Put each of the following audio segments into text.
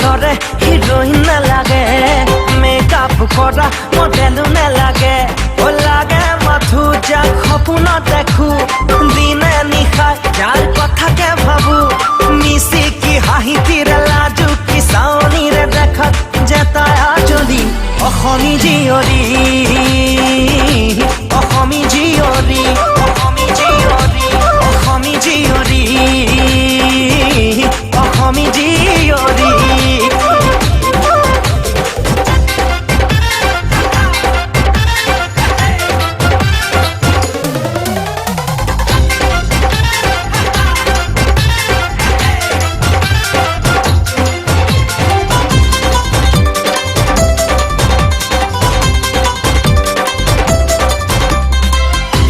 দৰে হিৰোইন নালাগে মেকআপ কৰা মডেলো নালাগে লাগে মাথো যাক সপোনত দেখো দিনে নিশাই যাৰ কথাকে ভাবো মিচিকি হাঁহিতিৰে লাজু কি চাৱনিৰে দেখাত জেতাই আজলি অসমী জীয়ৰী অসমী জীয়ৰী অসমী জীয়ৰী অসমী জীয়ৰী অসমী জীয়ৰী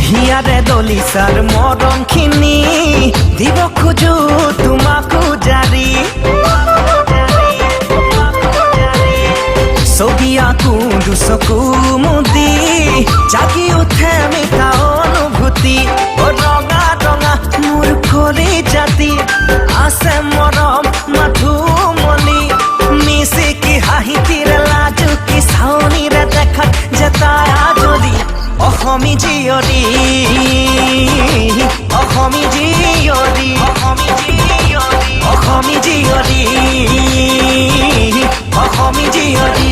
হিয়াৰে দলিচাৰ মৰমখিনি দিব খোজো তোমাকো জাৰি ছবি আকো দুচকু মুদি জাগি উঠে মিঠা অনুভূতি ৰঙা ৰঙা মোৰ খৰি জাতি আছে মৰম মাথোমলি মিচিকি হাঁহিতিৰে লাজু কি চাৱনিৰে দেখাত জেতাই আজলি অসমী জীয়ৰী অসমী জীয়ৰী অসমী জীয়ৰী অসমী জীয়ৰী অসমী জীয়ৰী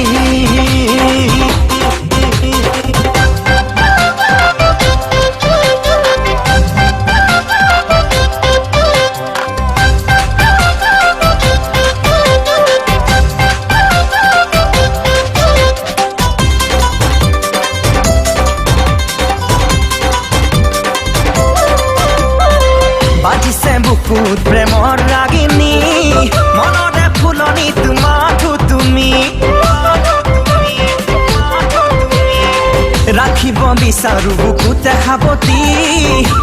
বাজিছে বুকুত প্ৰেমৰ ৰাগিনী মনতে ফুলনি তোমাকো তুমি ৰাখিব বিচাৰো বুকুতে সাৱটি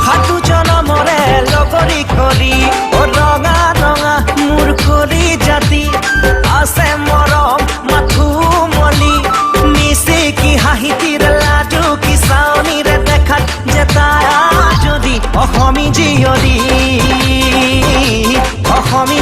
সাতো জনমৰে লগৰী কৰি ৰঙা ৰঙা মোৰ খৰি জাতি আছে মৰম মাথোমলি মিচিকি হাঁহিতিৰে লাজু কি চাৱনিৰে দেখাত জেতাই আজলি অসমী জীয়ৰী অসমী